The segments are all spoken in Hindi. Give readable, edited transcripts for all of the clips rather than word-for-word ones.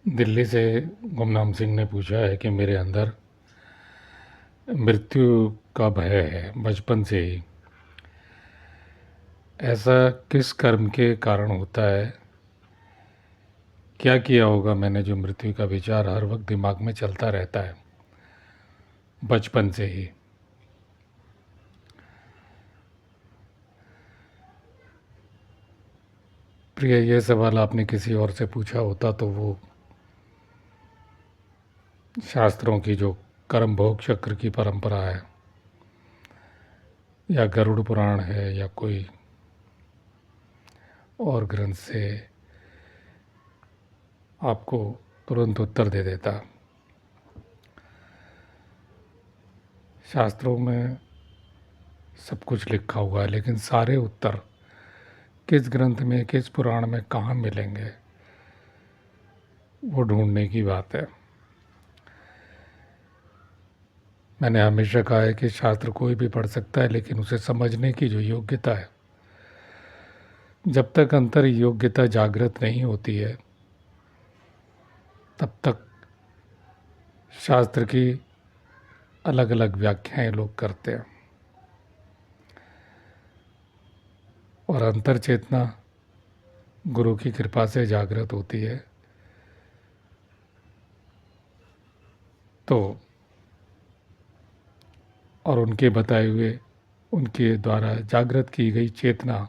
दिल्ली से गुमनाम सिंह ने पूछा है कि मेरे अंदर मृत्यु का भय है बचपन से ही। ऐसा किस कर्म के कारण होता है? क्या किया होगा मैंने जो मृत्यु का विचार हर वक्त दिमाग में चलता रहता है बचपन से ही? प्रिय, ये सवाल आपने किसी और से पूछा होता तो वो शास्त्रों की जो कर्म भोग चक्र की परंपरा है या गरुड़ पुराण है या कोई और ग्रंथ से आपको तुरंत उत्तर दे देता। शास्त्रों में सब कुछ लिखा हुआ है, लेकिन सारे उत्तर किस ग्रंथ में, किस पुराण में कहाँ मिलेंगे, वो ढूंढने की बात है। मैंने हमेशा कहा है कि शास्त्र कोई भी पढ़ सकता है, लेकिन उसे समझने की जो योग्यता है, जब तक अंतर योग्यता जागृत नहीं होती है तब तक शास्त्र की अलग अलग व्याख्याएं लोग करते हैं। और अंतर चेतना गुरु की कृपा से जागृत होती है तो, और उनके बताए हुए, उनके द्वारा जागृत की गई चेतना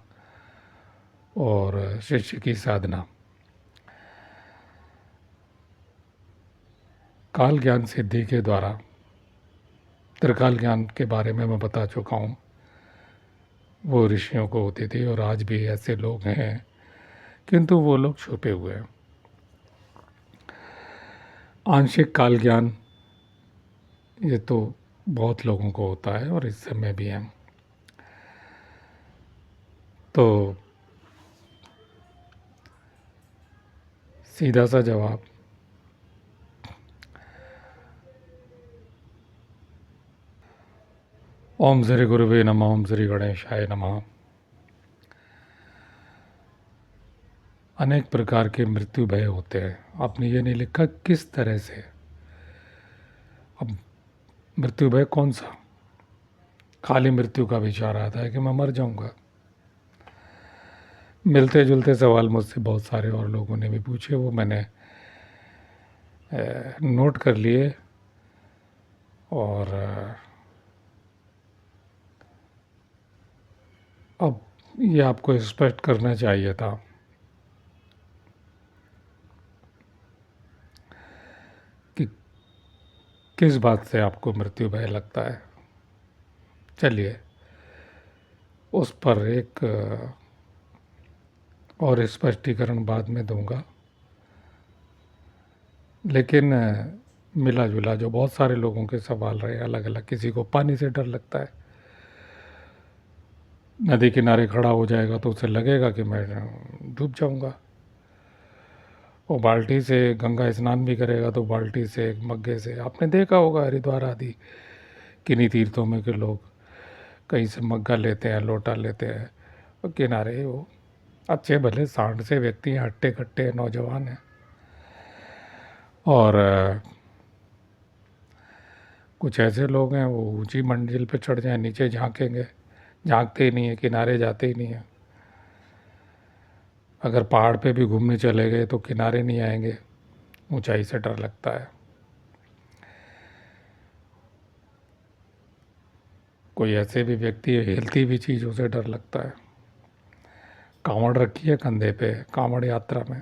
और शिष्य की साधना, काल ज्ञान सिद्धि के द्वारा त्रिकाल ज्ञान के बारे में मैं बता चुका हूँ। वो ऋषियों को होती थी और आज भी ऐसे लोग हैं, किंतु वो लोग छुपे हुए हैं। आंशिक काल ज्ञान ये तो बहुत लोगों को होता है और इस समय भी है। तो सीधा सा जवाब, ओम श्री गुरुवे नमः, ओम श्री गणेशाय नमः। अनेक प्रकार के मृत्यु भय होते हैं। आपने ये नहीं लिखा किस तरह से। अब मृत्यु भय कौन सा? खाली मृत्यु का विचार आता है कि मैं मर जाऊंगा। मिलते जुलते सवाल मुझसे बहुत सारे और लोगों ने भी पूछे, वो मैंने नोट कर लिए। और अब ये आपको स्पष्ट करना चाहिए था कि किस बात से आपको मृत्यु भय लगता है। चलिए, उस पर एक और स्पष्टीकरण बाद में दूंगा। लेकिन मिला जुला जो बहुत सारे लोगों के सवाल रहे अलग अलग। किसी को पानी से डर लगता है, नदी किनारे खड़ा हो जाएगा तो उसे लगेगा कि मैं डूब जाऊंगा। वो बाल्टी से गंगा स्नान भी करेगा तो बाल्टी से, एक मग्गे से, आपने देखा होगा हरिद्वार आदि किन्हीं तीर्थों में कि लोग कहीं से मग्गा लेते हैं, लोटा लेते हैं और किनारे वो अच्छे भले सांड से व्यक्ति हैं, हट्टे कट्टे नौजवान हैं, और कुछ ऐसे लोग हैं वो ऊंची मंजिल पे चढ़ जाए, नीचे झांकेंगे, झांकते ही नहीं है, किनारे जाते ही नहीं है। अगर पहाड़ पे भी घूमने चले गए तो किनारे नहीं आएंगे, ऊंचाई से डर लगता है। कोई ऐसे भी व्यक्ति है हिलती हुई चीज़ों से डर लगता है। कांवड़ रखी है कंधे पे, कांवड़ यात्रा में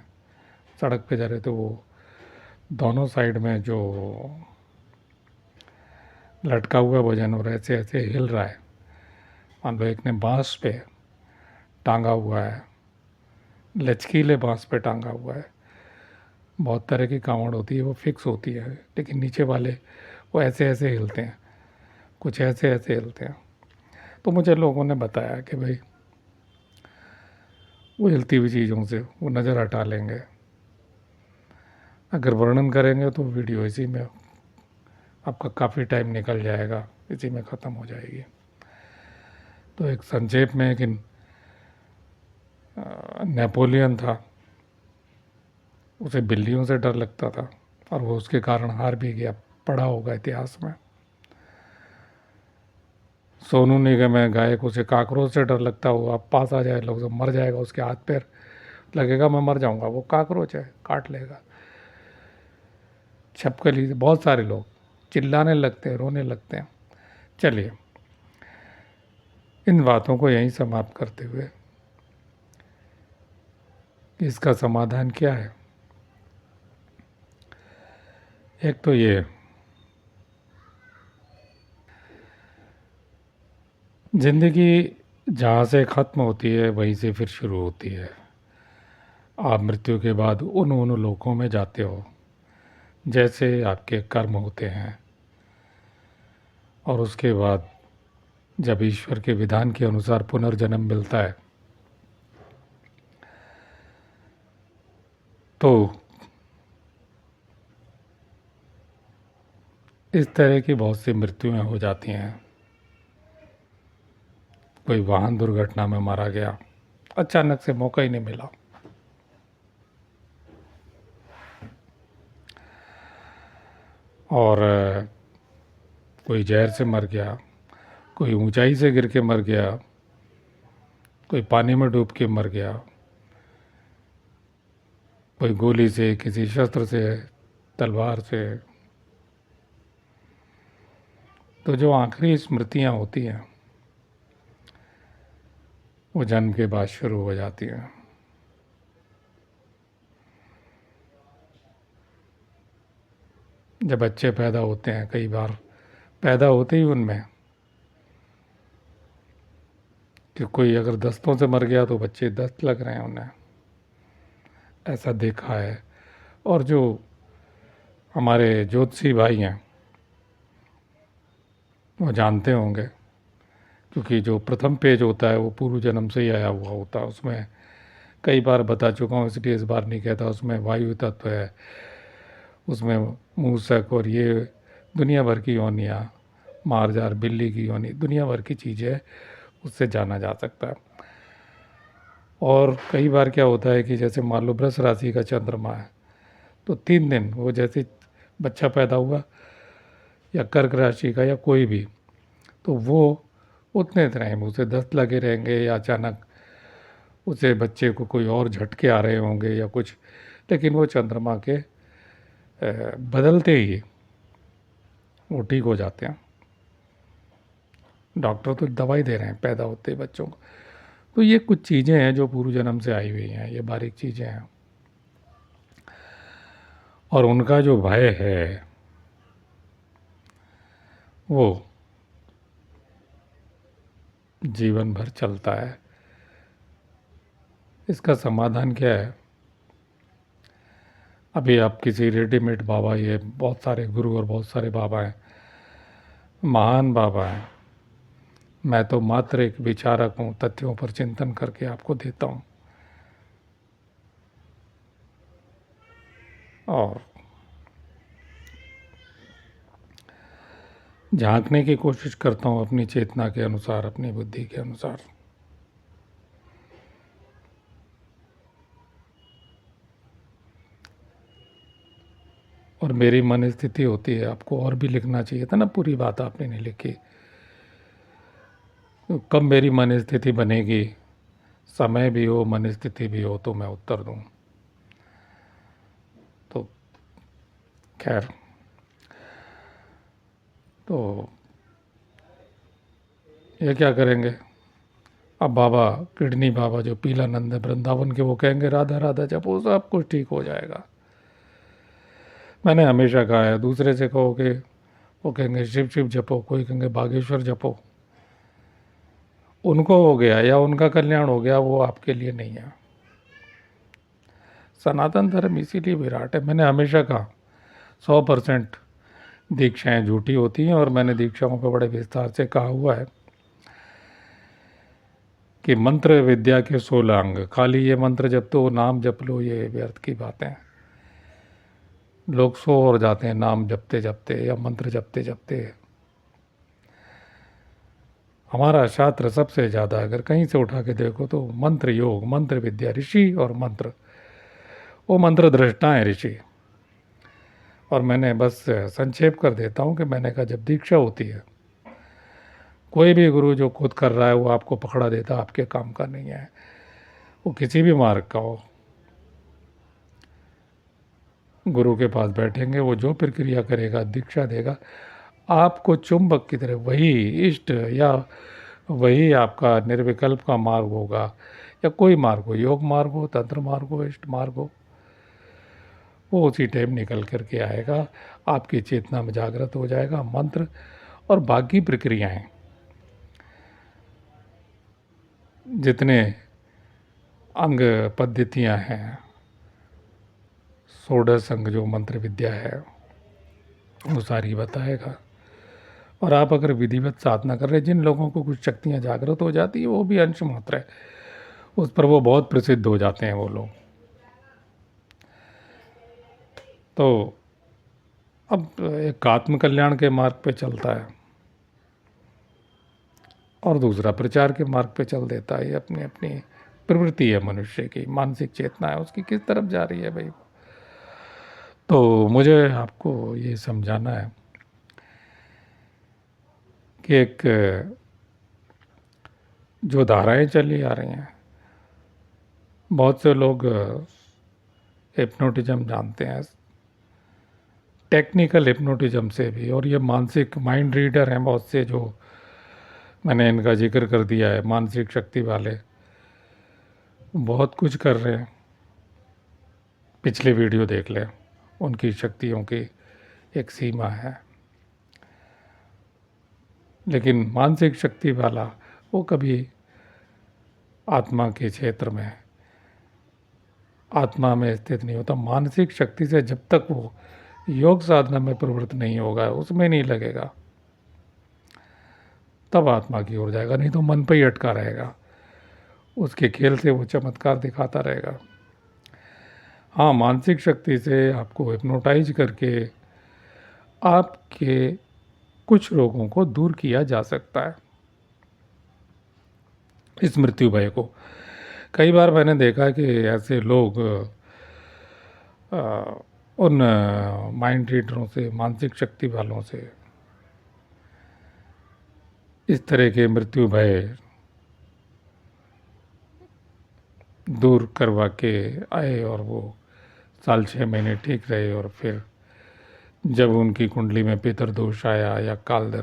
सड़क पे जा रहे तो वो दोनों साइड में जो लटका हुआ वजन और ऐसे ऐसे हिल रहा है, मान लो एक ने बांस पे टांगा हुआ है, लचकीले बांस पे टांगा हुआ है। बहुत तरह की कांवड़ होती है, वो फिक्स होती है, लेकिन नीचे वाले वो ऐसे ऐसे हिलते हैं, कुछ ऐसे ऐसे हिलते हैं। तो मुझे लोगों ने बताया कि भाई वो हिलती हुई चीज़ों से वो नज़र हटा लेंगे। अगर वर्णन करेंगे तो वीडियो इसी में आपका काफ़ी टाइम निकल जाएगा, इसी में ख़त्म हो जाएगी। तो एक संक्षेप में कि नेपोलियन था, उसे बिल्लियों से डर लगता था और वो उसके कारण हार भी गया, पढ़ा होगा इतिहास में। सोनू निगम है गायक, उसे काकरोच से डर लगता, वो आप पास आ जाए लोग तो मर जाएगा, उसके हाथ पैर लगेगा मैं मर जाऊंगा, वो काकरोच है काट लेगा। छपकली से बहुत सारे लोग चिल्लाने लगते हैं, रोने लगते हैं। चलिए, इन बातों को यहीं समाप्त करते हुए कि इसका समाधान क्या है। एक तो ये, जिंदगी जहाँ से ख़त्म होती है वहीं से फिर शुरू होती है। आप मृत्यु के बाद उन लोकों में जाते हो जैसे आपके कर्म होते हैं, और उसके बाद जब ईश्वर के विधान के अनुसार पुनर्जन्म मिलता है तो इस तरह की बहुत सी मृत्युएं हो जाती हैं। कोई वाहन दुर्घटना में मारा गया, अचानक से मौका ही नहीं मिला। और कोई जहर से मर गया, कोई ऊंचाई से गिर के मर गया, कोई पानी में डूब के मर गया, कोई गोली से, किसी शस्त्र से, तलवार से। तो जो आखिरी स्मृतियाँ होती हैं वो जन्म के बाद शुरू हो जाती हैं। जब बच्चे पैदा होते हैं, कई बार पैदा होते ही उनमें कि कोई अगर दस्तों से मर गया तो बच्चे दस्त लग रहे हैं उन्हें, ऐसा देखा है। और जो हमारे ज्योतिषी भाई हैं वो जानते होंगे, क्योंकि जो प्रथम पेज होता है वो पूर्व जन्म से ही आया हुआ होता है। उसमें कई बार बता चुका हूँ इसलिए इस बार नहीं कहता, उसमें वायु तत्व है, उसमें मूसक और ये दुनिया भर की योनियाँ, मारजार बिल्ली की योनि, दुनिया भर की चीज़ें उससे जाना जा सकता है। और कई बार क्या होता है कि जैसे मान लो वृष राशि का चंद्रमा है तो 3 दिन वो जैसे बच्चा पैदा हुआ, या कर्क राशि का या कोई भी, तो वो उतने टाइम उसे दस्त लगे रहेंगे, या अचानक उसे बच्चे को कोई और झटके आ रहे होंगे या कुछ, लेकिन वो चंद्रमा के बदलते ही वो ठीक हो जाते हैं। डॉक्टर तो दवाई दे रहे हैं पैदा होते ही बच्चों को। तो ये कुछ चीज़ें हैं जो पूर्व जन्म से आई हुई हैं, ये बारीक चीज़ें हैं। और उनका जो भय है वो जीवन भर चलता है। इसका समाधान क्या है? अभी आप किसी रेडीमेड बाबा, ये बहुत सारे गुरु और बहुत सारे बाबा हैं, महान बाबा हैं, मैं तो मात्र एक विचारक हूँ, तथ्यों पर चिंतन करके आपको देता हूँ। और झांकने की कोशिश करता हूँ अपनी चेतना के अनुसार, अपनी बुद्धि के अनुसार। और मेरी मन स्थिति होती है, आपको और भी लिखना चाहिए था ना, पूरी बात आपने नहीं लिखी। तो कब मेरी मन स्थिति बनेगी, समय भी हो मन स्थिति भी हो, तो मैं उत्तर दूँ। तो खैर, तो ये क्या करेंगे अब? बाबा किडनी बाबा जो पीलानंद है वृंदावन के, वो कहेंगे राधा राधा जपो सब कुछ ठीक हो जाएगा। मैंने हमेशा कहा है, दूसरे से कहो कि वो कहेंगे शिव शिव जपो, कोई कहेंगे बागेश्वर जपो। उनको हो गया या उनका कल्याण हो गया, वो आपके लिए नहीं है। सनातन धर्म इसीलिए विराट है। मैंने हमेशा कहा 100% दीक्षाएं झूठी होती हैं, और मैंने दीक्षाओं पर बड़े विस्तार से कहा हुआ है कि मंत्र विद्या के 16 अंग, खाली ये मंत्र जप तो नाम जप लो, ये व्यर्थ की बातें। लोग सो और जाते हैं नाम जपते जपते या मंत्र जपते जपते। हमारा शास्त्र सबसे ज़्यादा अगर कहीं से उठा के देखो तो मंत्र योग, मंत्र विद्या, ऋषि और मंत्र, वो मंत्र दृष्टा है ऋषि। और मैंने बस संक्षेप कर देता हूँ कि मैंने कहा जब दीक्षा होती है, कोई भी गुरु जो खुद कर रहा है वो आपको पकड़ा देता, आपके काम का नहीं है, वो किसी भी मार्ग का हो। गुरु के पास बैठेंगे, वो जो प्रक्रिया करेगा, दीक्षा देगा, आपको चुंबक की तरह वही इष्ट या वही आपका निर्विकल्प का मार्ग होगा, या कोई मार्ग हो, योग मार्ग हो, तंत्र मार्ग हो, इष्ट मार्ग हो, वो उसी टाइम निकल करके आएगा, आपकी चेतना में जागृत हो जाएगा। मंत्र और बाकी प्रक्रियाएं जितने अंग पद्धतियां हैं, षोडश अंग जो मंत्र विद्या है, वो सारी बताएगा। और आप अगर विधिवत साधना कर रहे हैं, जिन लोगों को कुछ शक्तियाँ जागृत हो जाती है, वो भी अंश मात्र है, उस पर वो बहुत प्रसिद्ध हो जाते हैं वो लोग। तो अब एक आत्म कल्याण के मार्ग पे चलता है और दूसरा प्रचार के मार्ग पे चल देता है। ये अपनी अपनी प्रवृत्ति है मनुष्य की, मानसिक चेतना है उसकी किस तरफ जा रही है भाई। तो मुझे आपको ये समझाना है कि एक जो धाराएं चली आ रही हैं, बहुत से लोग हिप्नोटिज्म जानते हैं, टेक्निकल हिप्नोटिज्म से भी, और ये मानसिक माइंड रीडर हैं बहुत से, जो मैंने इनका जिक्र कर दिया है, मानसिक शक्ति वाले बहुत कुछ कर रहे हैं। पिछले वीडियो देख लें, उनकी शक्तियों की एक सीमा है। लेकिन मानसिक शक्ति वाला वो कभी आत्मा के क्षेत्र में, आत्मा में स्थित नहीं होता। मानसिक शक्ति से जब तक वो योग साधना में प्रवृत्त नहीं होगा, उसमें नहीं लगेगा, तब आत्मा की ओर जाएगा, नहीं तो मन पे ही अटका रहेगा, उसके खेल से वो चमत्कार दिखाता रहेगा। हाँ, मानसिक शक्ति से आपको हिप्नोटाइज करके आपके कुछ रोगों को दूर किया जा सकता है, इस मृत्यु भय को। कई बार मैंने देखा कि ऐसे लोग उन माइंड रीडरों से, मानसिक शक्ति वालों से इस तरह के मृत्यु भय दूर करवा के आए और वो साल 6 महीने ठीक रहे, और फिर जब उनकी कुंडली में पितरदोष आया या कालदर,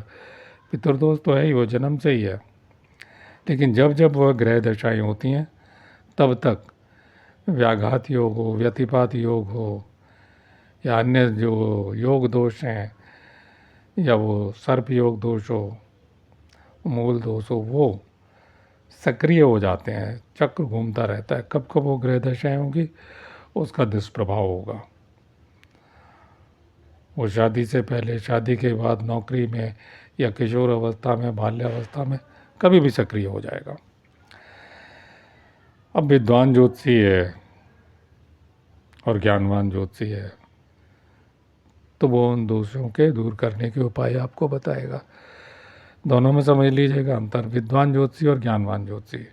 पितरदोष तो है ही, वो जन्म से ही है, लेकिन जब जब वह ग्रह दशाएं होती हैं तब तक व्याघात योग हो, व्यतिपात योग हो, या अन्य जो योग दोष हैं, या वो सर्प योग दोष हो, मूल दोष हो, वो सक्रिय हो जाते हैं। चक्र घूमता रहता है, कब कब वो ग्रह दशाएं होंगी, उसका दुष्प्रभाव होगा। वो शादी से पहले, शादी के बाद, नौकरी में, या किशोर अवस्था में, बाल्यावस्था में, कभी भी सक्रिय हो जाएगा। अब विद्वान ज्योतिषी है और ज्ञानवान ज्योतिषी है, तो वो उन दोषों के दूर करने के उपाय आपको बताएगा। दोनों में समझ लीजिएगा अंतर, विद्वान ज्योतिषी और ज्ञानवान ज्योतिषी,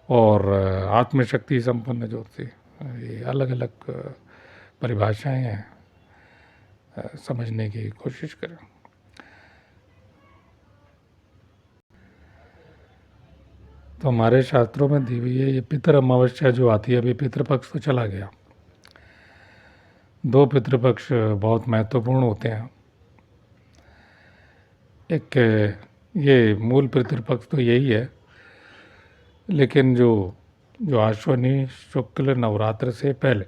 और आत्मशक्ति संपन्न ज्योतिषी, ये अलग अलग परिभाषाएं हैं, समझने की कोशिश करें। तो हमारे शास्त्रों में दी हुई है ये पितृ अमावस्या जो आती है, अभी पितृपक्ष तो चला गया, 2 पितृपक्ष बहुत महत्वपूर्ण होते हैं। एक ये मूल पितृपक्ष तो यही है, लेकिन जो जो आश्विनी शुक्ल नवरात्र से पहले,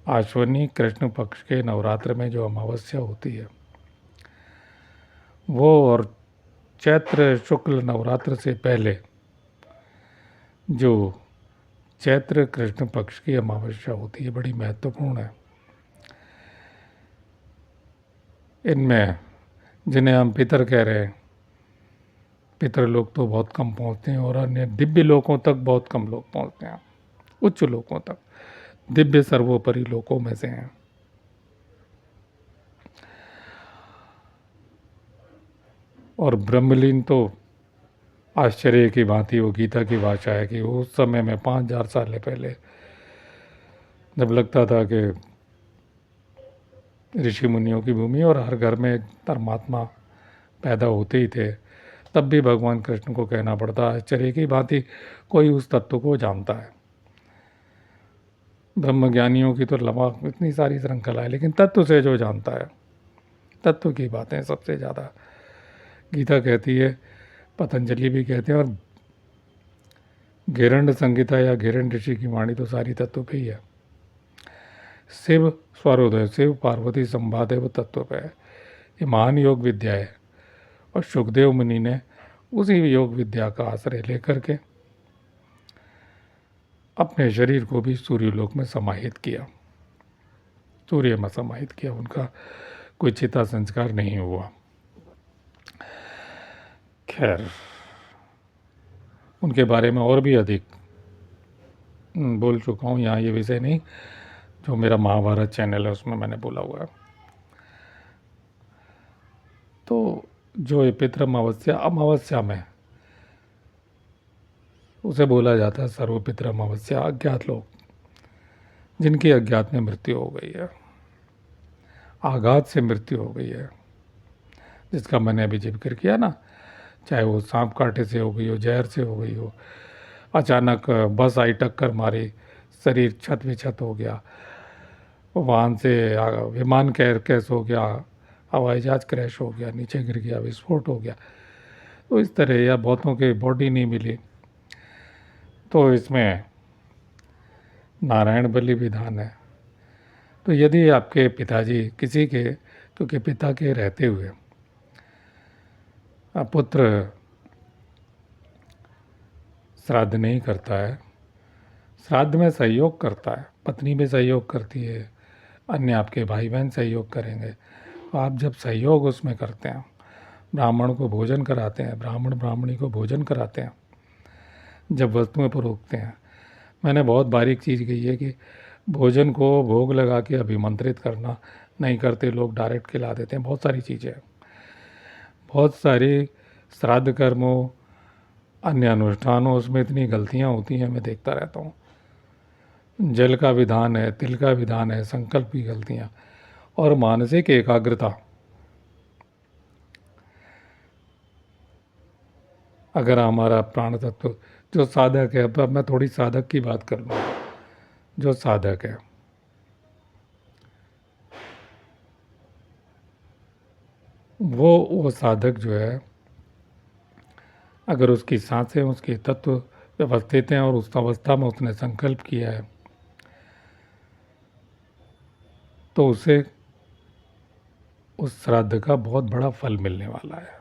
आश्विनी कृष्ण पक्ष के नवरात्र में जो अमावस्या होती है वो, और चैत्र शुक्ल नवरात्र से पहले जो चैत्र कृष्ण पक्ष की अमावस्या होती है, बड़ी महत्वपूर्ण है। इनमें जिन्हें हम पितर कह रहे हैं, पितर लोग तो बहुत कम पहुंचते हैं, और अन्य दिव्य लोकों तक बहुत कम लोग पहुंचते हैं, उच्च लोकों तक, दिव्य सर्वोपरि लोकों में से हैं। और ब्रह्मलीन तो आश्चर्य की भांति वो गीता की भाषा है कि उस समय में 5000 साल पहले जब लगता था कि ऋषि मुनियों की भूमि और हर घर में एक धर्मात्मा पैदा होते ही थे, तब भी भगवान कृष्ण को कहना पड़ता आश्चर्य की भांति कोई उस तत्व को जानता है। ब्रह्मज्ञानियों की तो लंबा इतनी सारी श्रृंखला है, लेकिन तत्व से जो जानता है, तत्व की बातें सबसे ज़्यादा गीता कहती है, पतंजलि भी कहते हैं, और घेरंड संहिता या घेरंड ऋषि की वाणी तो सारी तत्व पे ही है। शिव स्वरोदय, शिव पार्वती संवाद है वो तत्व पे है। ये महान योग विद्या है और सुखदेव मुनि ने उसी योग विद्या का आश्रय लेकर के अपने शरीर को भी सूर्यलोक में समाहित किया, सूर्य में समाहित किया। उनका कोई चिता संस्कार नहीं हुआ। खैर, उनके बारे में और भी अधिक बोल चुका हूँ, यहाँ ये विषय नहीं, जो मेरा महाभारत चैनल है उसमें मैंने बोला हुआ है। तो जो ये पितृ अमावस्या में उसे बोला जाता है सर्वपितृ अमावस्या, अज्ञात लोग जिनकी अज्ञात में मृत्यु हो गई है, आघात से मृत्यु हो गई है, जिसका मैंने अभी जिक्र किया ना, चाहे वो सांप काटे से हो गई हो, जहर से हो गई हो, अचानक बस आई टक्कर मारी, शरीर छत विछत हो गया, वाहन से विमान क्रैश हो गया, हवाई जहाज क्रैश हो गया, नीचे गिर गया, विस्फोट हो गया, तो इस तरह, या बहुतों की बॉडी नहीं मिली, तो इसमें नारायण बलि विधान है। तो यदि आपके पिताजी किसी के, क्योंकि पिता के रहते हुए पुत्र श्राद्ध नहीं करता है, श्राद्ध में सहयोग करता है, पत्नी भी सहयोग करती है, अन्य आपके भाई बहन सहयोग करेंगे, तो आप जब सहयोग उसमें करते हैं, ब्राह्मण को भोजन कराते हैं, ब्राह्मण ब्राह्मणी को भोजन कराते हैं, जब वस्तुएं परोसते हैं, मैंने बहुत बारीक चीज़ कही है कि भोजन को भोग लगा के अभिमंत्रित करना नहीं करते लोग, डायरेक्ट खिला देते हैं। बहुत सारी चीज़ें, बहुत सारी श्राद्ध कर्मों, अन्य अनुष्ठानों, उसमें इतनी गलतियां होती हैं, मैं देखता रहता हूँ। जल का विधान है, तिल का विधान है, संकल्प की गलतियाँ और मानसिक एकाग्रता। अगर हमारा प्राण तत्व जो साधक है, अब मैं थोड़ी साधक की बात कर लूँ, जो साधक है वो साधक जो है, अगर उसकी सांसें, उसके तत्व व्यवस्थित हैं और उस अवस्था में उसने संकल्प किया है, तो उसे उस श्राद्ध का बहुत बड़ा फल मिलने वाला है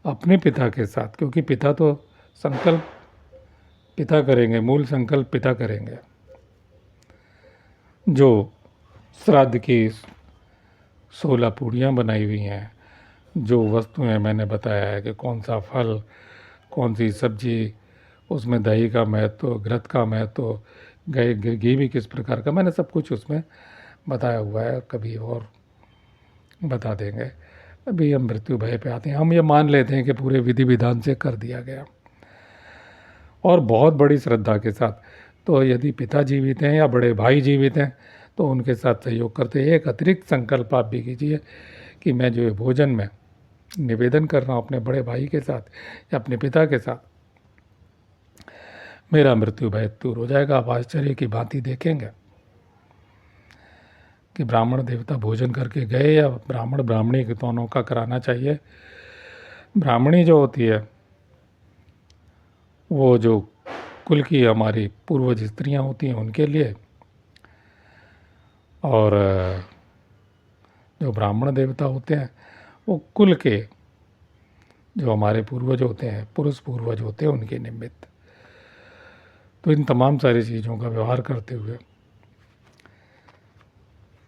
अपने पिता के साथ, क्योंकि पिता तो संकल्प पिता करेंगे, मूल संकल्प पिता करेंगे। जो श्राद्ध की 16 पूड़ियाँ बनाई हुई हैं, जो वस्तुएं मैंने बताया है कि कौन सा फल, कौन सी सब्जी, उसमें दही का महत्व, घृत का महत्व, घी भी किस प्रकार का, मैंने सब कुछ उसमें बताया हुआ है, कभी और बता देंगे। अभी हम मृत्यु भय पे आते हैं, हम ये मान लेते हैं कि पूरे विधि विधान से कर दिया गया और बहुत बड़ी श्रद्धा के साथ। तो यदि पिता जीवित हैं या बड़े भाई जीवित हैं तो उनके साथ सहयोग करते हैं। एक अतिरिक्त संकल्प आप भी कीजिए कि मैं जो भोजन में निवेदन कर रहा हूँ अपने बड़े भाई के साथ या अपने पिता के साथ, मेरा मृत्यु भय दूर हो जाएगा। आप आश्चर्य की भांति देखेंगे कि ब्राह्मण देवता भोजन करके गए या ब्राह्मण ब्राह्मणी के दोनों का कराना चाहिए। ब्राह्मणी जो होती है वो जो कुल की हमारी पूर्वज स्त्रियाँ होती हैं उनके लिए, और जो ब्राह्मण देवता होते हैं वो कुल के जो हमारे पूर्वज होते हैं, पुरुष पूर्वज होते हैं, उनके निमित्त। तो इन तमाम सारी चीज़ों का व्यवहार करते हुए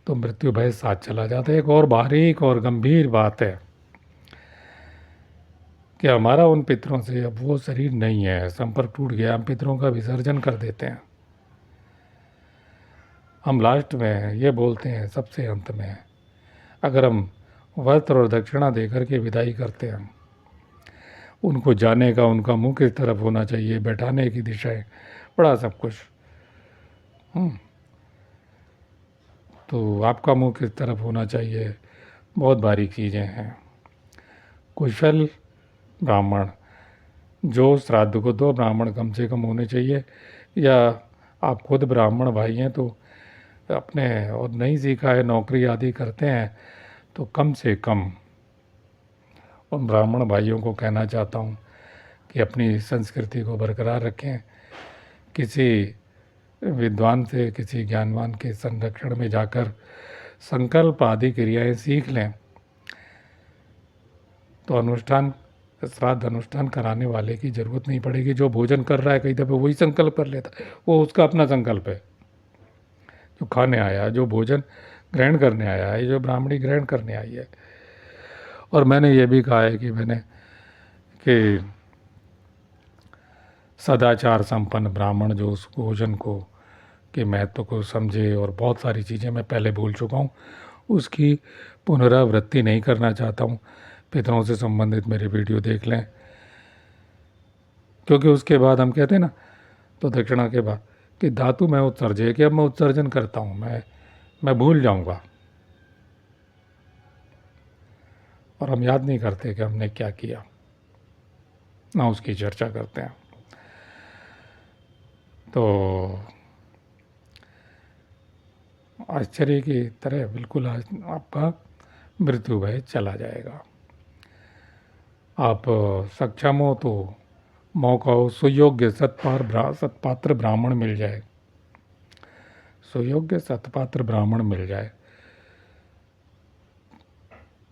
तो मृत्यु भय साथ चला जाता है। एक और बारीक और गंभीर बात है कि हमारा उन पितरों से अब वो शरीर नहीं है, संपर्क टूट गया, हम पितरों का विसर्जन कर देते हैं। हम लास्ट में ये बोलते हैं, सबसे अंत में, अगर हम वस्त्र और दक्षिणा देकर के विदाई करते हैं उनको जाने का उनका मुँह किस तरफ होना चाहिए, बैठाने की दिशाएं, बड़ा सब कुछ। तो आपका मुँह किस तरफ होना चाहिए, बहुत बारीक चीज़ें हैं। कुशल ब्राह्मण, जो श्राद्ध को 2 ब्राह्मण कम से कम होने चाहिए, या आप खुद ब्राह्मण भाई हैं तो अपने और नहीं सीखा है, नौकरी आदि करते हैं, तो कम से कम उन ब्राह्मण भाइयों को कहना चाहता हूँ कि अपनी संस्कृति को बरकरार रखें। किसी विद्वान से, किसी ज्ञानवान के संरक्षण में जाकर संकल्प आदि क्रियाएं सीख लें, तो अनुष्ठान, श्राद्ध अनुष्ठान कराने वाले की ज़रूरत नहीं पड़ेगी। जो भोजन कर रहा है कई दफ़े वही संकल्प कर लेता है, वो उसका अपना संकल्प है। जो खाने आया, जो भोजन ग्रहण करने आया है, जो ब्राह्मणी ग्रहण करने आई है। और मैंने ये भी कहा है कि सदाचार संपन्न ब्राह्मण जो उस भोजन को के महत्व को समझे, और बहुत सारी चीज़ें मैं पहले बोल चुका हूँ, उसकी पुनरावृत्ति नहीं करना चाहता हूँ। पितरों से संबंधित मेरे वीडियो देख लें, क्योंकि उसके बाद हम कहते हैं ना, तो दक्षिणा के बाद कि धातु मैं उत्सर्जय, कि अब मैं उत्सर्जन करता हूँ, मैं भूल जाऊँगा, और हम याद नहीं करते कि हमने क्या किया, ना उसकी चर्चा करते हैं। तो आश्चर्य की तरह बिल्कुल आपका मृत्यु भय चला जाएगा। आप सक्षम हो तो मौका हो, सुयोग्य सत्पात्र ब्राह्मण मिल जाए, सुयोग्य सत्पात्र ब्राह्मण मिल जाए,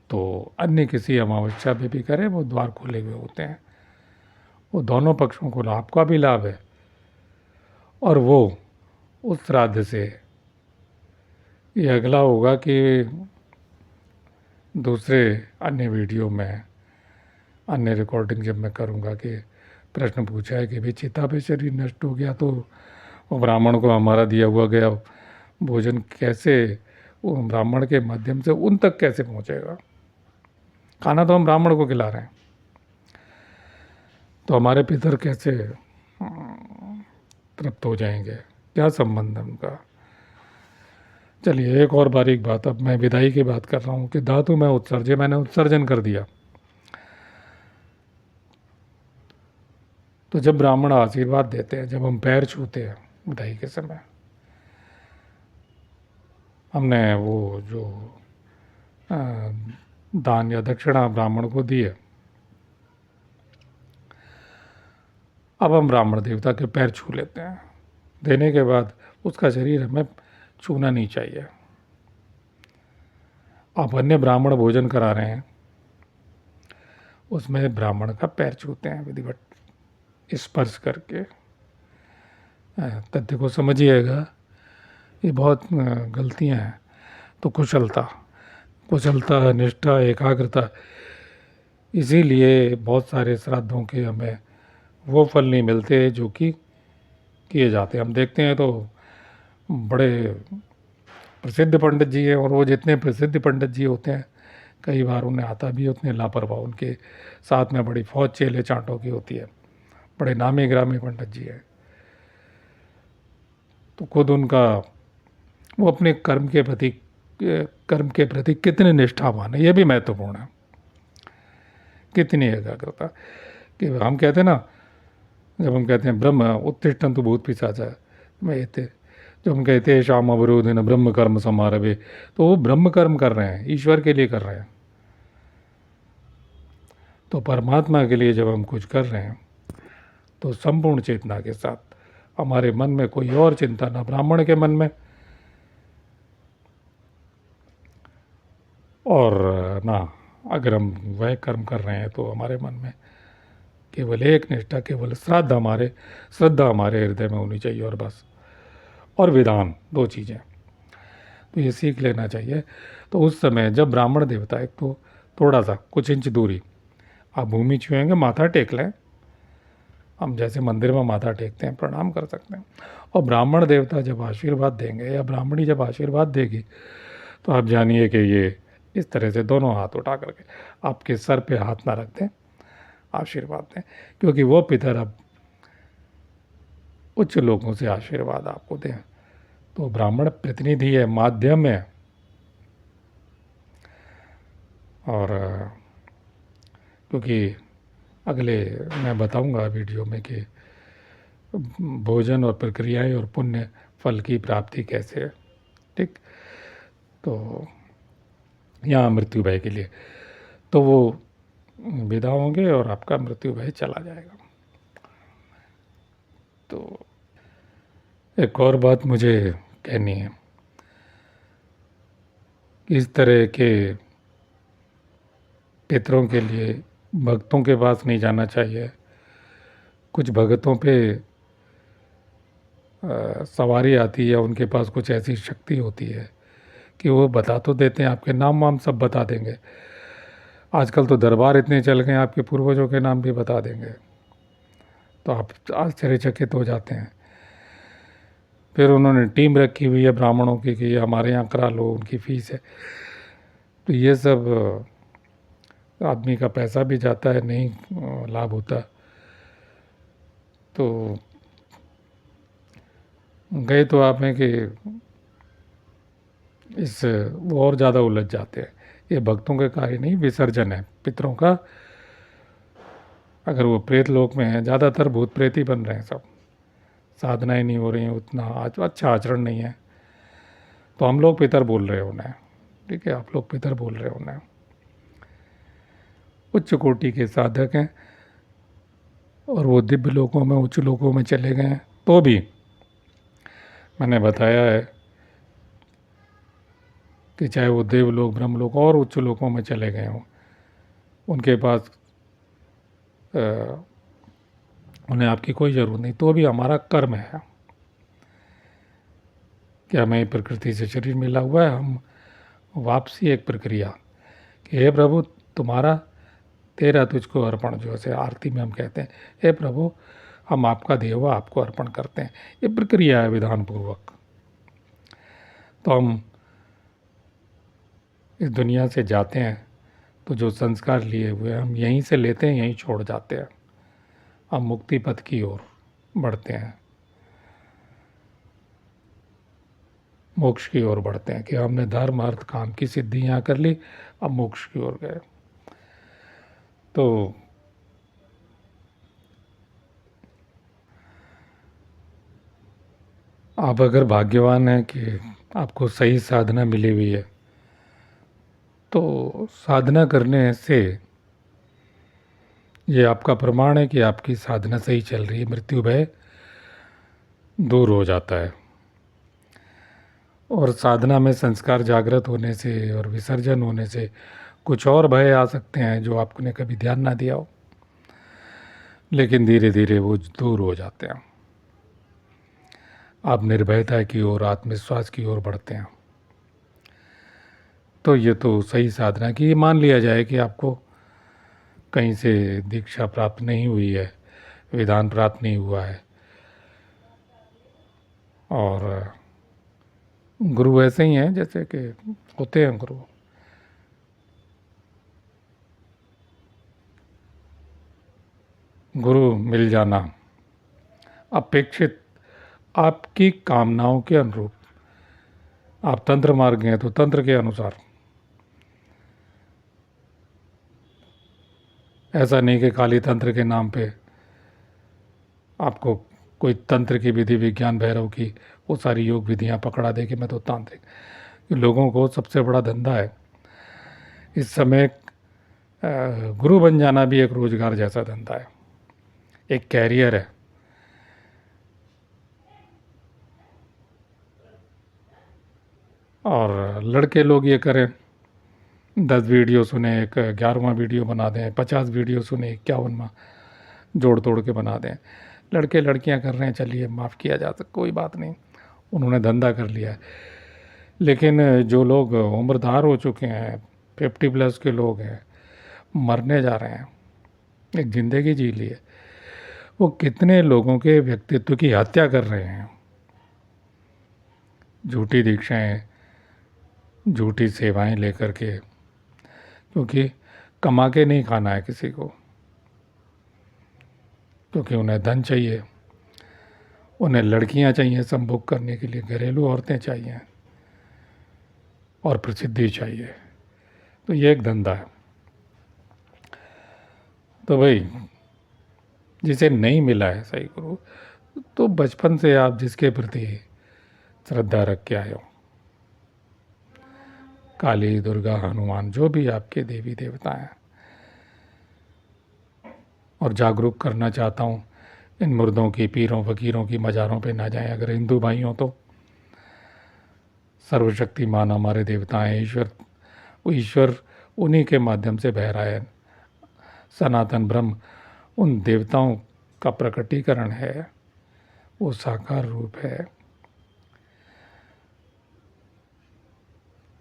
तो अन्य किसी अमावस्या पे भी करें, वो द्वार खुले हुए होते हैं। वो दोनों पक्षों को लाभ, आपका भी लाभ है, और वो उस श्राद्ध से ये अगला होगा कि दूसरे अन्य वीडियो में, अन्य रिकॉर्डिंग जब मैं करूँगा, कि प्रश्न पूछा है कि भाई चिता पे शरीर नष्ट हो गया तो वो ब्राह्मण को हमारा दिया हुआ गया भोजन कैसे वो ब्राह्मण के माध्यम से उन तक कैसे पहुँचेगा। खाना तो हम ब्राह्मण को खिला रहे हैं, तो हमारे पितर कैसे तृप्त हो जाएंगे, क्या संबंध है उनका। चलिए एक और बारीक बात, अब मैं विदाई की बात कर रहा हूँ कि धातु में उत्सर्जय, मैंने उत्सर्जन कर दिया, तो जब ब्राह्मण आशीर्वाद देते हैं, जब हम पैर छूते हैं विदाई के समय, हमने वो जो दान या दक्षिणा ब्राह्मण को दी है, अब हम ब्राह्मण देवता के पैर छू लेते हैं। देने के बाद उसका शरीर हमें छूना नहीं चाहिए। आप अन्य ब्राह्मण भोजन करा रहे हैं, उसमें ब्राह्मण का पैर छूते हैं विधिवत स्पर्श करके। तथ्य को समझिएगा, ये बहुत गलतियां हैं। तो कुशलता, निष्ठा, एकाग्रता, इसीलिए बहुत सारे श्राद्धों के हमें वो फल नहीं मिलते जो कि किए जाते हैं। हम देखते हैं तो बड़े प्रसिद्ध पंडित जी हैं, और वो जितने प्रसिद्ध पंडित जी होते हैं, कई बार उन्हें आता भी उतने लापरवाह, उनके साथ में बड़ी फौज चेले चांटों की होती है, बड़े नामी ग्रामी पंडित जी हैं। तो खुद उनका वो अपने कर्म के प्रति कितने निष्ठावान है, ये भी महत्वपूर्ण है। कितनी एकाग्रता, कि हम कहते हैं ना, जब हम कहते हैं ब्रह्म उत्तिष्ठन् तु भूत पिशाचा में, जब हम कहते हैं शाम अवरोधन ब्रह्म कर्म समारभे, तो वो ब्रह्म कर्म कर रहे हैं, ईश्वर के लिए कर रहे हैं। तो परमात्मा के लिए जब हम कुछ कर रहे हैं, तो संपूर्ण चेतना के साथ, हमारे मन में कोई और चिंता ना ब्राह्मण के मन में, और ना अगर हम वह कर्म कर रहे हैं तो हमारे मन में केवल एक निष्ठा, केवल श्रद्धा हमारे हृदय में होनी चाहिए, और बस। और विधान, 2 चीज़ें तो ये सीख लेना चाहिए। तो उस समय जब ब्राह्मण देवता, एक तो थोड़ा सा कुछ इंच दूरी, आप भूमि छुएंगे, माथा टेक लें, हम जैसे मंदिर में माथा टेकते हैं, प्रणाम कर सकते हैं। और ब्राह्मण देवता जब आशीर्वाद देंगे, या ब्राह्मणी जब आशीर्वाद देगी, तो आप जानिए कि ये इस तरह से दोनों हाथ उठा करके आपके सर पे हाथ ना रख दें, आशीर्वाद दें, क्योंकि वो पितर अब उच्च लोगों से आशीर्वाद आपको दें। तो ब्राह्मण प्रतिनिधि है, माध्यम है। और क्योंकि अगले मैं बताऊंगा वीडियो में कि भोजन और प्रक्रियाएं और पुण्य फल की प्राप्ति कैसे है। ठीक, तो यहाँ मृत्यु भय के लिए तो वो विदा होंगे और आपका मृत्यु भय चला जाएगा। तो एक और बात मुझे कहनी है, इस तरह के पितरों के लिए भक्तों के पास नहीं जाना चाहिए। कुछ भगतों पे सवारी आती है, उनके पास कुछ ऐसी शक्ति होती है कि वो बता तो देते हैं, आपके नाम वाम सब बता देंगे। आजकल तो दरबार इतने चल गए हैं, आपके पूर्वजों के नाम भी बता देंगे, तो आप आश्चर्यचकित हो जाते हैं। फिर उन्होंने टीम रखी हुई है ब्राह्मणों की कि हमारे यहाँ करा लो, उनकी फ़ीस है। तो ये सब आदमी का पैसा भी जाता है, नहीं लाभ होता। तो गए तो आप हैं कि इस वो और ज़्यादा उलझ जाते हैं। ये भक्तों के कार्य नहीं, विसर्जन है पितरों का। अगर वो प्रेत लोक में है, ज़्यादातर भूत प्रेत ही बन रहे हैं सब, साधनाएं नहीं हो रही हैं, उतना अच्छा आचरण नहीं है, तो हम लोग पितर बोल रहे हैं उन्हें। ठीक है, आप लोग पितर बोल रहे हैं उन्हें। उच्च कोटि के साधक हैं और वो दिव्य लोकों में, उच्च लोकों में चले गए हैं, तो भी मैंने बताया है कि चाहे वो देवलोक, ब्रह्मलोक और उच्च लोकों में चले गए हों, उनके पास उन्हें आपकी कोई ज़रूरत नहीं, तो भी हमारा कर्म है कि हमें प्रकृति से शरीर मिला हुआ है। हम वापसी एक प्रक्रिया कि हे प्रभु तुम्हारा, तेरा तुझको अर्पण, जो ऐसे आरती में हम कहते हैं, हे प्रभु हम आपका देवा आपको अर्पण करते हैं। ये प्रक्रिया है विधान पूर्वक। तो हम इस दुनिया से जाते हैं तो जो संस्कार लिए हुए हम यहीं से लेते हैं, यहीं छोड़ जाते हैं। हम मुक्ति पथ की ओर बढ़ते हैं, मोक्ष की ओर बढ़ते हैं कि हमने धर्म अर्थ काम की सिद्धि यहाँ कर ली, अब मोक्ष की ओर गए। तो आप अगर भाग्यवान हैं कि आपको सही साधना मिली हुई है, तो साधना करने से ये आपका प्रमाण है कि आपकी साधना सही चल रही है, मृत्यु भय दूर हो जाता है। और साधना में संस्कार जागृत होने से और विसर्जन होने से कुछ और भय आ सकते हैं जो आपने कभी ध्यान ना दिया हो, लेकिन धीरे धीरे वो दूर हो जाते हैं। आप निर्भयता की ओर, आत्मविश्वास की ओर बढ़ते हैं। तो ये तो सही साधना की, मान लिया जाए कि आपको कहीं से दीक्षा प्राप्त नहीं हुई है, विधान प्राप्त नहीं हुआ है, और गुरु ऐसे ही हैं जैसे कि होते हैं गुरु। गुरु मिल जाना अपेक्षित आपकी कामनाओं के अनुरूप। आप तंत्र मार्ग गए तो तंत्र के अनुसार, ऐसा नहीं कि काली तंत्र के नाम पे आपको कोई तंत्र की विधि, विज्ञान भैरव की वो सारी योग विधियां पकड़ा दे कि मैं तो तांत्रिक। लोगों को सबसे बड़ा धंधा है इस समय, गुरु बन जाना भी एक रोजगार जैसा धंधा है, एक कैरियर है। और लड़के लोग ये करें, 10 वीडियो सुने, एक 11वां वीडियो बना दें, 50 वीडियो सुने, 51वां जोड़ तोड़ के बना दें। लड़के लड़कियां कर रहे हैं, चलिए माफ़ किया जा सकता, कोई बात नहीं, उन्होंने धंधा कर लिया है। लेकिन जो लोग उम्रदार हो चुके हैं, 50+ के लोग हैं, मरने जा रहे हैं, एक ज़िंदगी जी ली है, वो कितने लोगों के व्यक्तित्व की हत्या कर रहे हैं। झूठी दीक्षाएं, झूठी सेवाएं लेकर के, क्योंकि कमा के नहीं खाना है किसी को, क्योंकि उन्हें धन चाहिए, उन्हें लड़कियां चाहिए संभोग करने के लिए, घरेलू औरतें चाहिए और प्रसिद्धि चाहिए। तो ये एक धंधा है। तो भाई जिसे नहीं मिला है सही गुरु, तो बचपन से आप जिसके प्रति श्रद्धा रख के आए हो, काली, दुर्गा, हनुमान, जो भी आपके देवी देवता हैं, और जागरूक करना चाहता हूँ, इन मुर्दों की, पीरों फकीरों की मज़ारों पे ना जाएं। अगर हिंदू भाई हो तो सर्वशक्तिमान हमारे देवता हैं, ईश्वर, वो ईश्वर उन्हीं के माध्यम से बह रहा है। सनातन ब्रह्म उन देवताओं का प्रकटीकरण है, वो साकार रूप है।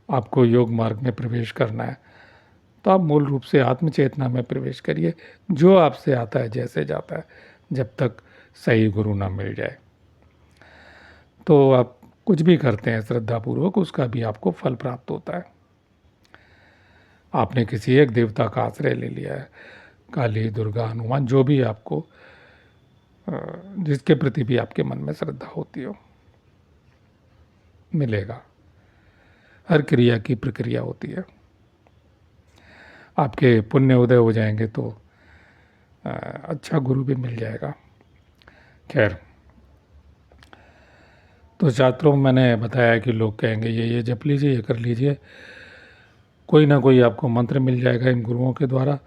आपको योग मार्ग में प्रवेश करना है तो आप मूल रूप से आत्मचेतना में प्रवेश करिए, जो आपसे आता है, जैसे जाता है, जब तक सही गुरु ना मिल जाए। तो आप कुछ भी करते हैं श्रद्धापूर्वक, उसका भी आपको फल प्राप्त होता है। आपने किसी एक देवता का आश्रय ले लिया है, काली, दुर्गा, हनुमान, जो भी आपको जिसके प्रति भी आपके मन में श्रद्धा होती हो, मिलेगा। हर क्रिया की प्रक्रिया होती है। आपके पुण्य उदय हो जाएंगे तो अच्छा गुरु भी मिल जाएगा। खैर, तो शास्त्रों में मैंने बताया कि लोग कहेंगे ये जप लीजिए, ये कर लीजिए, कोई ना कोई आपको मंत्र मिल जाएगा इन गुरुओं के द्वारा।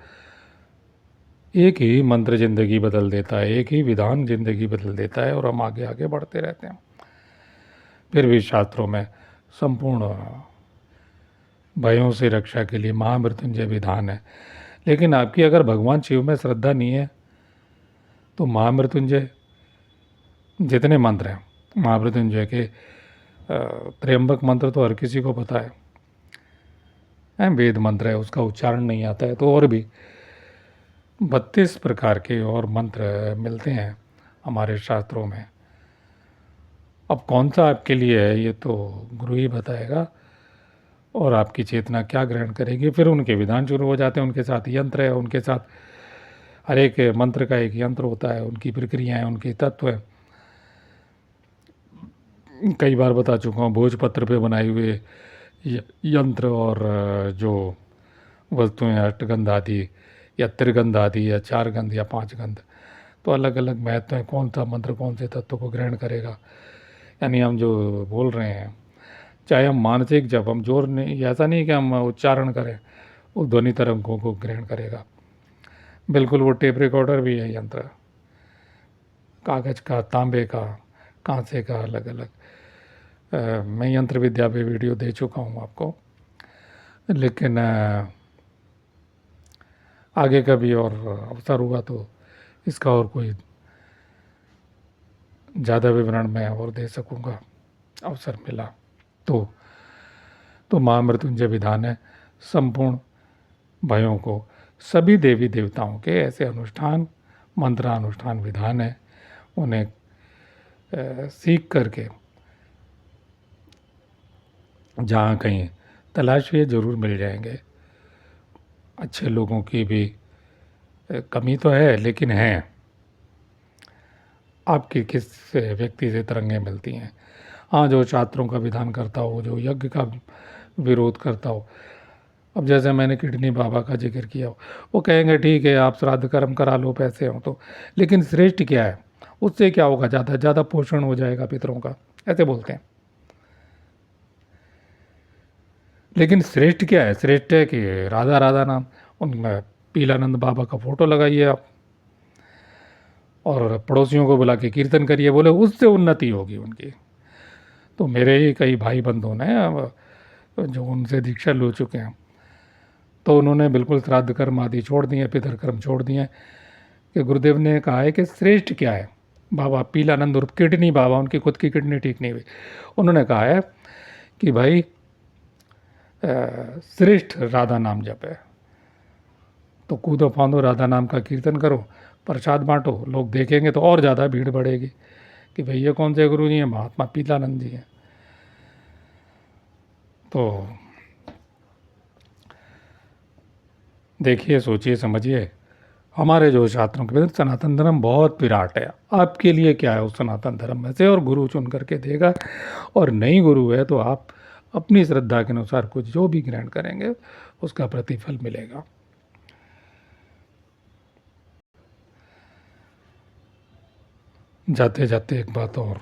एक ही मंत्र ज़िंदगी बदल देता है, एक ही विधान ज़िंदगी बदल देता है, और हम आगे आगे बढ़ते रहते हैं। फिर भी शास्त्रों में संपूर्ण भयों से रक्षा के लिए महामृत्युंजय विधान है। लेकिन आपकी अगर भगवान शिव में श्रद्धा नहीं है तो महामृत्युंजय जितने मंत्र हैं, महामृत्युंजय के त्र्यंबक मंत्र तो हर किसी को पता है, वेद मंत्र है, उसका उच्चारण नहीं आता है, तो और भी 32 प्रकार के और मंत्र मिलते हैं हमारे शास्त्रों में। अब कौन सा आपके लिए है ये तो गुरु ही बताएगा, और आपकी चेतना क्या ग्रहण करेगी। फिर उनके विधान शुरू हो जाते हैं, उनके साथ यंत्र है, उनके साथ हर एक मंत्र का एक यंत्र होता है, उनकी प्रक्रियाएं, उनके तत्व हैं। कई बार बता चुका हूँ, भोजपत्र पे बनाए हुए यंत्र और जो वस्तुएं, अष्टगंध आदि या त्रिगंध आदि या 4 गंध या 5 गंध, तो अलग अलग महत्व है, कौन सा मंत्र कौन से तत्व को ग्रहण करेगा। यानी हम जो बोल रहे हैं, चाहे हम मानसिक जब हम जोर नहीं, ऐसा नहीं कि हम उच्चारण करें, वो ध्वनि तरंगों को ग्रहण करेगा। बिल्कुल वो टेप रिकॉर्डर भी है यंत्र, कागज़ का, तांबे का, कांसे का, अलग अलग। मैं यंत्र विद्या पे वीडियो दे चुका हूँ आपको, लेकिन आगे कभी और अवसर हुआ तो इसका और कोई ज़्यादा विवरण मैं और दे सकूँगा, अवसर मिला तो। महामृत्युंजय विधान है, संपूर्ण भयों को, सभी देवी देवताओं के ऐसे अनुष्ठान, मंत्रानुष्ठान विधान है, उन्हें सीख करके जहाँ कहीं तलाशिए ज़रूर मिल जाएंगे। अच्छे लोगों की भी कमी तो है, लेकिन है। आपकी किस व्यक्ति से तरंगें मिलती हैं। हाँ, जो शास्त्रों का विधान करता हो, जो यज्ञ का विरोध करता हो। अब जैसे मैंने किडनी बाबा का जिक्र किया हो, वो कहेंगे ठीक है आप श्राद्ध कर्म करा लो, पैसे हो तो, लेकिन श्रेष्ठ क्या है, उससे क्या होगा, ज़्यादा ज़्यादा पोषण हो जाएगा पितरों का, ऐसे बोलते हैं। लेकिन श्रेष्ठ क्या है, श्रेष्ठ है कि राधा राधा नाम, उनमें पीलानंद बाबा का फ़ोटो लगाइए आप, और पड़ोसियों को बुला के कीर्तन करिए, बोले उससे उन्नति होगी उनकी। तो मेरे ही कई भाई बंधु ने जो उनसे दीक्षा ले चुके हैं, तो उन्होंने बिल्कुल श्राद्ध कर्म आदि छोड़ दिए, पितर कर्म छोड़ दिए, कि गुरुदेव ने कहा है कि श्रेष्ठ क्या है। बाबा पीलानंद उर्फ किडनी बाबा, उनकी खुद की किडनी ठीक नहीं हुई, उन्होंने कहा है कि भाई श्रेष्ठ राधा नाम जप है, तो कूदो फांदो राधा नाम का कीर्तन करो, प्रसाद बांटो, लोग देखेंगे तो और ज़्यादा भीड़ बढ़ेगी कि भाई ये कौन से गुरु जी हैं, महात्मा पीलानंद जी हैं। तो देखिए, सोचिए, समझिए, हमारे जो शास्त्रों के भीतर सनातन धर्म बहुत विराट है। आपके लिए क्या है उस सनातन धर्म में से, और गुरु चुन करके देगा। और नहीं गुरु है तो आप अपनी श्रद्धा के अनुसार कुछ जो भी ग्रहण करेंगे उसका प्रतिफल मिलेगा। जाते जाते एक बात और,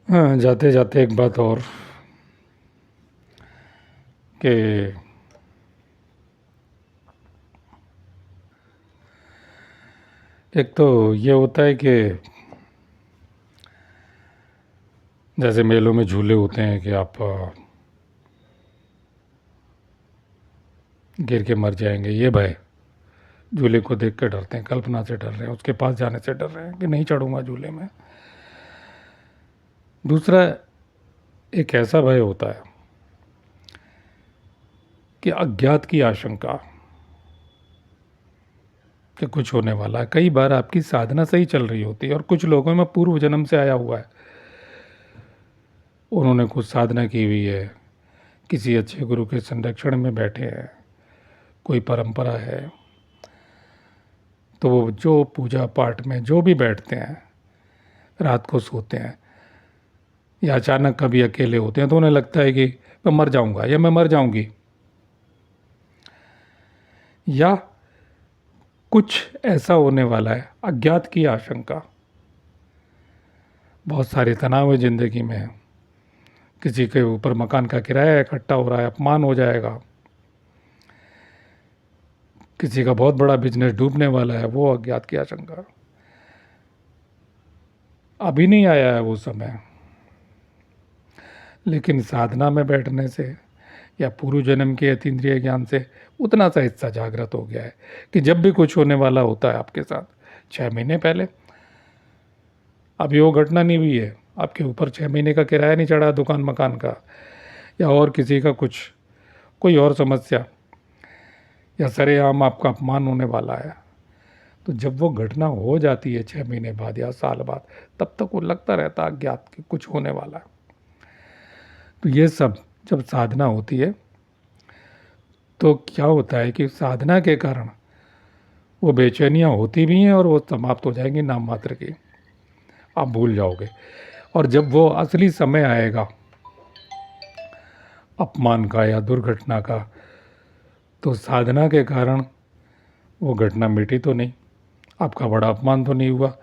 हाँ, जाते जाते एक बात और कि एक तो ये होता है कि जैसे मेलों में झूले होते हैं कि आप गिर के मर जाएंगे, ये भय, झूले को देख कर डरते हैं, कल्पना से डर रहे हैं, उसके पास जाने से डर रहे हैं कि नहीं चढ़ूंगा झूले में। दूसरा एक ऐसा भय होता है कि अज्ञात की आशंका कि कुछ होने वाला है। कई बार आपकी साधना सही चल रही होती है और कुछ लोगों में पूर्व जन्म से आया हुआ है, उन्होंने कुछ साधना की हुई है, किसी अच्छे गुरु के संरक्षण में बैठे हैं, कोई परंपरा है, तो वो जो पूजा पाठ में जो भी बैठते हैं, रात को सोते हैं या अचानक कभी अकेले होते हैं तो उन्हें लगता है कि मैं मर जाऊंगा या मैं मर जाऊंगी, या कुछ ऐसा होने वाला है, अज्ञात की आशंका। बहुत सारे तनाव है ज़िंदगी में, किसी के ऊपर मकान का किराया इकट्ठा हो रहा है, अपमान हो जाएगा, किसी का बहुत बड़ा बिजनेस डूबने वाला है, वो अज्ञात की आशंका। अभी नहीं आया है वो समय, लेकिन साधना में बैठने से या पूर्व जन्म के अतीन्द्रिय ज्ञान से उतना सा हिस्सा जागृत हो गया है कि जब भी कुछ होने वाला होता है आपके साथ, 6 महीने पहले, अभी वो घटना नहीं हुई है, आपके ऊपर 6 महीने का किराया नहीं चढ़ा दुकान मकान का, या और किसी का कुछ कोई और समस्या, या सरेआम आपका अपमान होने वाला है, तो जब वो घटना हो जाती है 6 महीने बाद या साल बाद, तब तक वो लगता रहता है अज्ञात कि कुछ होने वाला है। तो ये सब जब साधना होती है तो क्या होता है कि साधना के कारण वो बेचैनियाँ होती भी हैं और वो समाप्त हो जाएंगी नाम मात्र की, आप भूल जाओगे। और जब वो असली समय आएगा अपमान का या दुर्घटना का, तो साधना के कारण वो घटना मिटी तो नहीं, आपका बड़ा अपमान तो नहीं हुआ,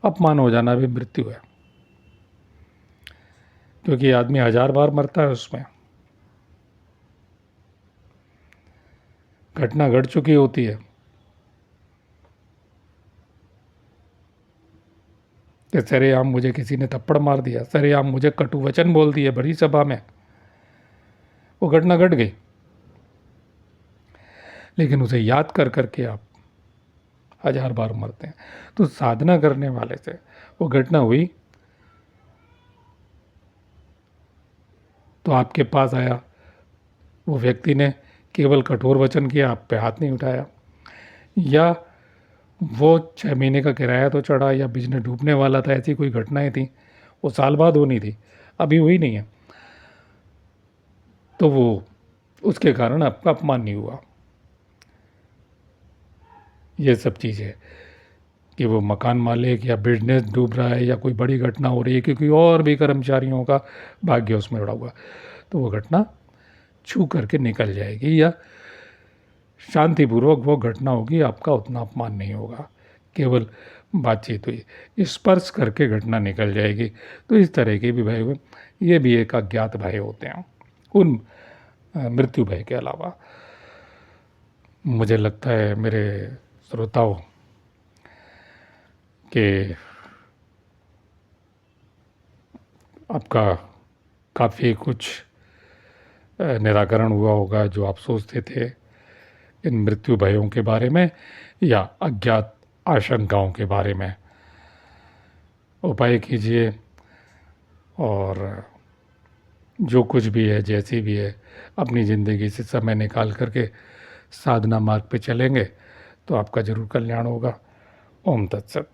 अपमान हो जाना भी मृत्यु है, क्योंकि आदमी 1000 बार मरता है उसमें, घटना घट चुकी होती है। कि सरेआम मुझे किसी ने थप्पड़ मार दिया, सरेआम मुझे कटु वचन बोल दिए बड़ी सभा में, वो घटना घट गई, लेकिन उसे याद कर करके आप 1000 बार मरते हैं। तो साधना करने वाले से वो घटना हुई तो आपके पास आया, वो व्यक्ति ने केवल कठोर वचन किया, आप पे हाथ नहीं उठाया, या वो 6 महीने का किराया तो चढ़ा, या बिजनेस डूबने वाला था, ऐसी कोई घटनाएं थी, वो साल बाद होनी थी, अभी हुई नहीं है, तो वो उसके कारण आपका अपमान नहीं हुआ। ये सब चीज़ें कि वो मकान मालिक या बिजनेस डूब रहा है या कोई बड़ी घटना हो रही है क्योंकि और भी कर्मचारियों का भाग्य उसमें जुड़ा हुआ, तो वो घटना छू करके निकल जाएगी, या शांतिपूर्वक वो घटना होगी, आपका उतना अपमान नहीं होगा, केवल बातचीत हुई, स्पर्श करके घटना निकल जाएगी। तो इस तरह के भी भय हुए, ये भी एक अज्ञात भय होते हैं उन मृत्यु भय के अलावा। मुझे लगता है मेरे श्रोताओं कि आपका काफ़ी कुछ निराकरण हुआ होगा जो आप सोचते थे इन मृत्यु भयों के बारे में या अज्ञात आशंकाओं के बारे में। उपाय कीजिए, और जो कुछ भी है, जैसी भी है, अपनी ज़िंदगी से समय निकाल करके साधना मार्ग पे चलेंगे तो आपका ज़रूर कल्याण होगा। ओम तत्सत।